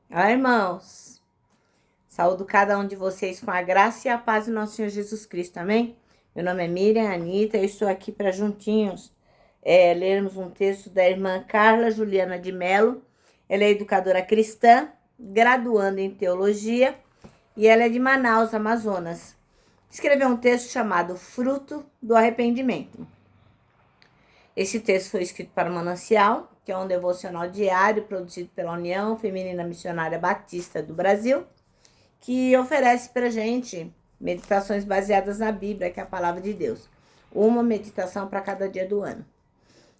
Olá, irmãos. Saúdo cada um de vocês com a graça e a paz do nosso Senhor Jesus Cristo, amém? Meu nome é Miriam Anita, eu estou aqui para juntinhos lermos um texto da irmã Carla Juliana de Mello. Ela é educadora cristã, graduanda em teologia e ela é de Manaus, Amazonas. Escreveu um texto chamado Fruto do Arrependimento. Esse texto foi escrito para o Manancial, que é um devocional diário produzido pela União Feminina Missionária Batista do Brasil, que oferece para a gente meditações baseadas na Bíblia, que é a palavra de Deus. Uma meditação para cada dia do ano.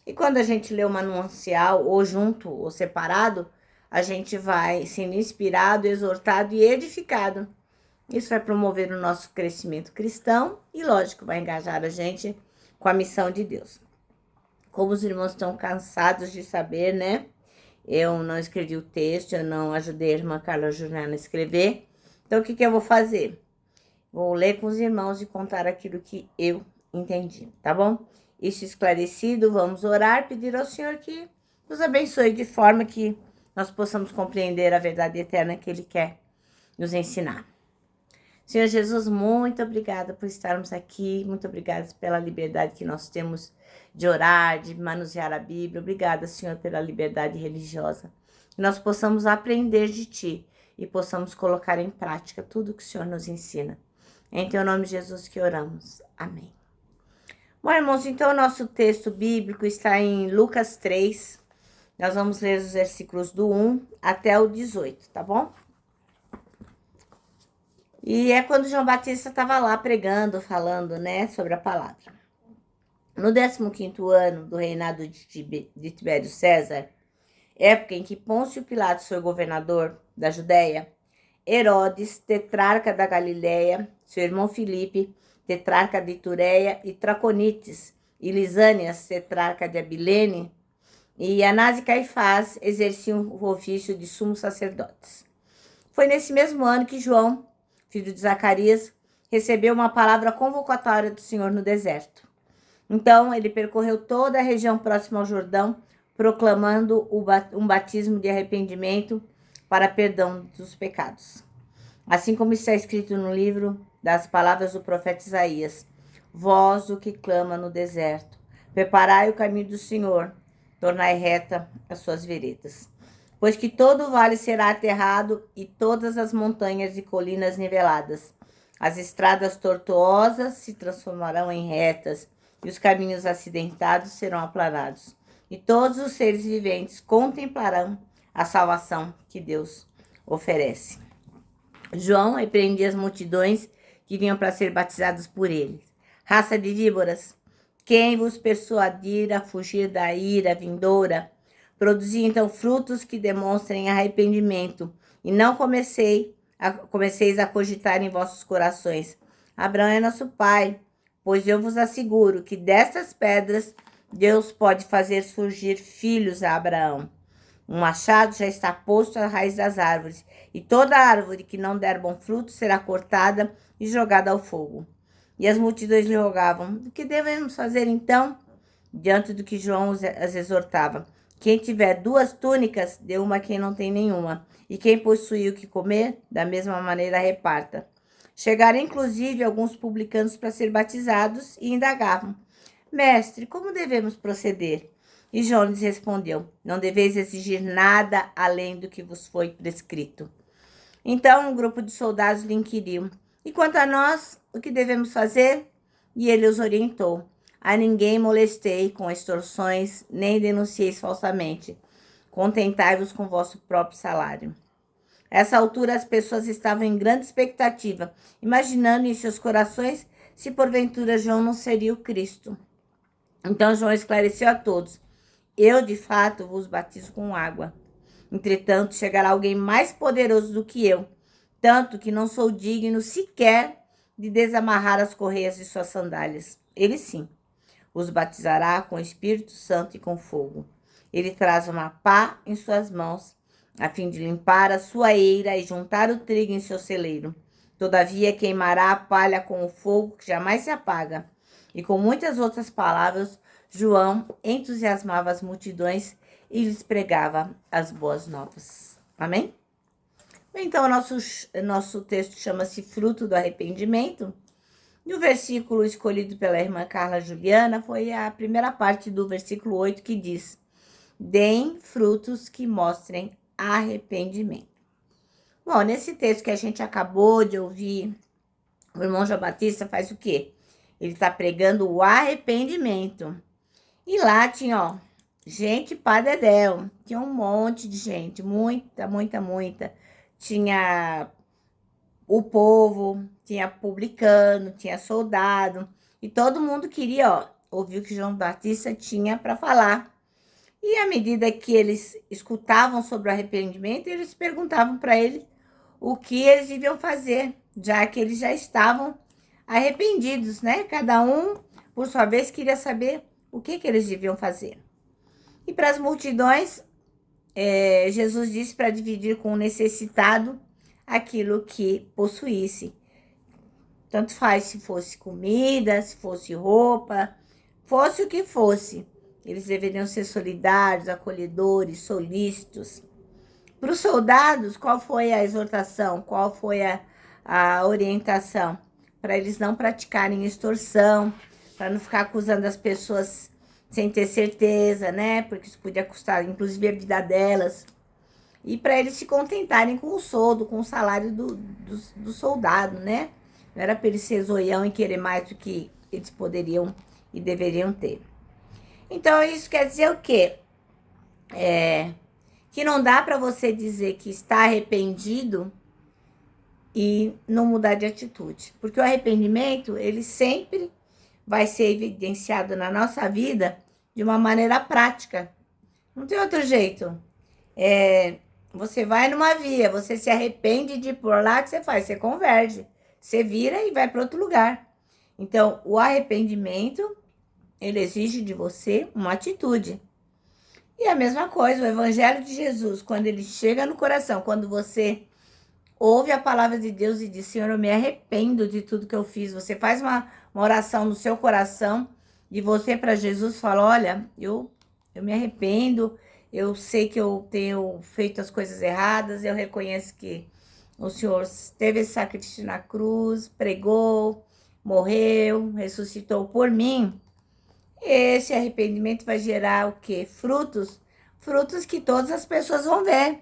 E quando a gente lê o Manancial, ou junto ou separado, a gente vai sendo inspirado, exortado e edificado. Isso vai promover o nosso crescimento cristão e, lógico, vai engajar a gente com a missão de Deus. Como os irmãos estão cansados de saber, né? Eu não escrevi o texto, eu não ajudei a irmã Carla Juliana a escrever. Então, o que eu vou fazer? Vou ler com os irmãos e contar aquilo que eu entendi, tá bom? Isso esclarecido, vamos orar, pedir ao Senhor que nos abençoe de forma que nós possamos compreender a verdade eterna que Ele quer nos ensinar. Senhor Jesus, muito obrigada por estarmos aqui, muito obrigada pela liberdade que nós temos de orar, de manusear a Bíblia. Obrigada, Senhor, pela liberdade religiosa. Que nós possamos aprender de Ti e possamos colocar em prática tudo que o Senhor nos ensina. Em Teu nome, Jesus, que oramos. Amém. Bom, irmãos, então o nosso texto bíblico está em Lucas 3. Nós vamos ler os versículos do 1 até o 18, tá bom? E é quando João Batista estava lá pregando, falando, né, sobre a palavra. No 15º ano do reinado de Tibério César, época em que Pôncio Pilatos foi governador da Judéia, Herodes, tetrarca da Galiléia, seu irmão Filipe, tetrarca de Itureia e Traconites, e Lisânias, tetrarca de Abilene, e Anás e Caifás exerciam o ofício de sumos sacerdotes. Foi nesse mesmo ano que João, filho de Zacarias, recebeu uma palavra convocatória do Senhor no deserto. Então, ele percorreu toda a região próxima ao Jordão, proclamando um batismo de arrependimento para perdão dos pecados. Assim como está escrito no livro das palavras do profeta Isaías: Vós, o que clama no deserto, preparai o caminho do Senhor, tornai reta as suas veredas. Pois que todo o vale será aterrado e todas as montanhas e colinas niveladas. As estradas tortuosas se transformarão em retas e os caminhos acidentados serão aplanados. E todos os seres viventes contemplarão a salvação que Deus oferece. João repreendia as multidões que vinham para ser batizados por ele. Raça de víboras, quem vos persuadir a fugir da ira vindoura? Produzi então frutos que demonstrem arrependimento, e não comeceis a cogitar em vossos corações: Abraão é nosso pai, pois eu vos asseguro que destas pedras Deus pode fazer surgir filhos a Abraão. Um machado já está posto à raiz das árvores, e toda árvore que não der bom fruto será cortada e jogada ao fogo. E as multidões lhe rogavam: o que devemos fazer então? Diante do que João as exortava: quem tiver 2 túnicas, dê uma a quem não tem nenhuma, e quem possui o que comer, da mesma maneira reparta. Chegaram inclusive alguns publicanos para ser batizados e indagavam: Mestre, como devemos proceder? E João lhes respondeu: não deveis exigir nada além do que vos foi prescrito. Então um grupo de soldados lhe inquiriu: e quanto a nós, o que devemos fazer? E ele os orientou: a ninguém molestei com extorsões, nem denuncieis falsamente. Contentai-vos com vosso próprio salário. A essa altura as pessoas estavam em grande expectativa, imaginando em seus corações se porventura João não seria o Cristo. Então João esclareceu a todos: eu de fato vos batizo com água. Entretanto, chegará alguém mais poderoso do que eu, tanto que não sou digno sequer de desamarrar as correias de suas sandálias. Ele sim os batizará com o Espírito Santo e com fogo. Ele traz uma pá em suas mãos, a fim de limpar a sua eira e juntar o trigo em seu celeiro. Todavia queimará a palha com o fogo que jamais se apaga. E com muitas outras palavras, João entusiasmava as multidões e lhes pregava as boas novas. Amém? Então, nosso texto chama-se Fruto do Arrependimento. E o versículo escolhido pela irmã Carla Juliana foi a primeira parte do versículo 8, que diz: deem frutos que mostrem arrependimento. Bom, nesse texto que a gente acabou de ouvir, o irmão João Batista faz o quê? Ele está pregando o arrependimento. E lá tinha, ó, gente pra dedéu. Tinha um monte de gente, muita, muita, muita. Tinha o povo, tinha publicano, tinha soldado. E todo mundo queria, ó, ouvir o que João Batista tinha para falar. E à medida que eles escutavam sobre o arrependimento, eles perguntavam para ele o que eles deviam fazer, já que eles já estavam arrependidos, né? Cada um, por sua vez, queria saber o que eles deviam fazer. E para as multidões, Jesus disse para dividir com o necessitado aquilo que possuísse. Tanto faz se fosse comida, se fosse roupa, fosse o que fosse. Eles deveriam ser solidários, acolhedores, solícitos. Para os soldados, qual foi a exortação? Qual foi a orientação? Para eles não praticarem extorsão, para não ficar acusando as pessoas sem ter certeza, né? Porque isso podia custar, inclusive, a vida delas. E para eles se contentarem com o soldo, com o salário do soldado, né? Não era para eles ser zoião e querer mais do que eles poderiam e deveriam ter. Então, isso quer dizer o quê? Que não dá para você dizer que está arrependido e não mudar de atitude. Porque o arrependimento, ele sempre vai ser evidenciado na nossa vida de uma maneira prática. Não tem outro jeito. Você vai numa via, você se arrepende de ir por lá, o que você faz? Você converge. Você vira e vai para outro lugar. Então, o arrependimento, ele exige de você uma atitude. E a mesma coisa, o Evangelho de Jesus, quando ele chega no coração, quando você ouve a palavra de Deus e diz: Senhor, eu me arrependo de tudo que eu fiz. Você faz uma oração no seu coração e você para Jesus fala: olha, eu me arrependo, eu sei que eu tenho feito as coisas erradas, eu reconheço que o Senhor teve esse sacrifício na cruz, pregou, morreu, ressuscitou por mim. Esse arrependimento vai gerar o quê? Frutos. Frutos que todas as pessoas vão ver.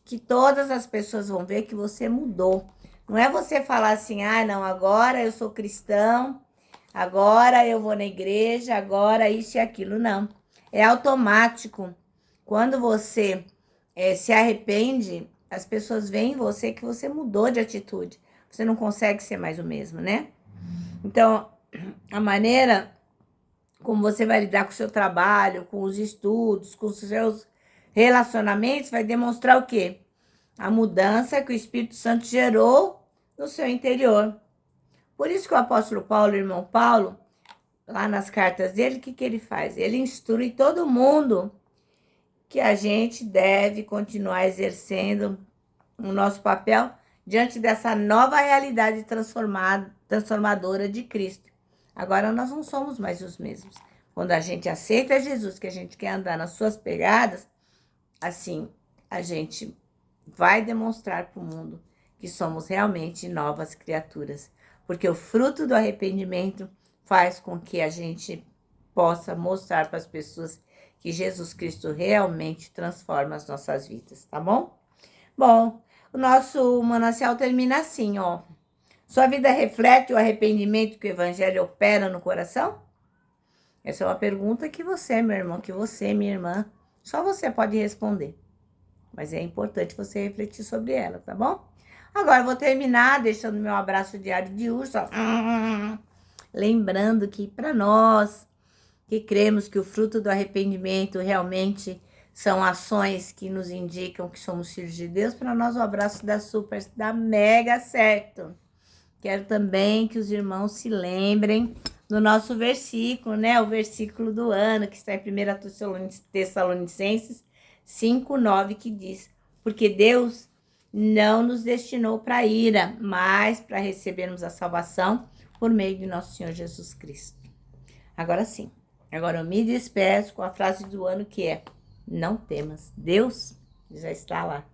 Que todas as pessoas vão ver que você mudou. Não é você falar assim: ah, não, agora eu sou cristão, agora eu vou na igreja, agora isso e aquilo. Não. É automático. Quando você se arrepende, as pessoas veem em você que você mudou de atitude. Você não consegue ser mais o mesmo, né? Então, a maneira como você vai lidar com o seu trabalho, com os estudos, com os seus relacionamentos, vai demonstrar o quê? A mudança que o Espírito Santo gerou no seu interior. Por isso que o apóstolo Paulo, o irmão Paulo, lá nas cartas dele, o que ele faz? Ele instrui todo mundo que a gente deve continuar exercendo o nosso papel diante dessa nova realidade transformadora de Cristo. Agora nós não somos mais os mesmos. Quando a gente aceita Jesus, que a gente quer andar nas suas pegadas, assim, a gente vai demonstrar para o mundo que somos realmente novas criaturas. Porque o fruto do arrependimento faz com que a gente possa mostrar para as pessoas que Jesus Cristo realmente transforma as nossas vidas, tá bom? Bom, o nosso manancial termina assim, ó. Sua vida reflete o arrependimento que o Evangelho opera no coração? Essa é uma pergunta que você, meu irmão, que você, minha irmã, só você pode responder. Mas é importante você refletir sobre ela, tá bom? Agora eu vou terminar deixando meu abraço diário de urso, ó. Lembrando que para nós que cremos que o fruto do arrependimento realmente são ações que nos indicam que somos filhos de Deus, para nós o abraço da super, da mega certo. Quero também que os irmãos se lembrem do nosso versículo, né? O versículo do ano, que está em 1 Tessalonicenses 5:9, que diz: porque Deus não nos destinou para a ira, mas para recebermos a salvação por meio de nosso Senhor Jesus Cristo. Agora sim, agora eu me despeço com a frase do ano, que é: não temas, Deus já está lá.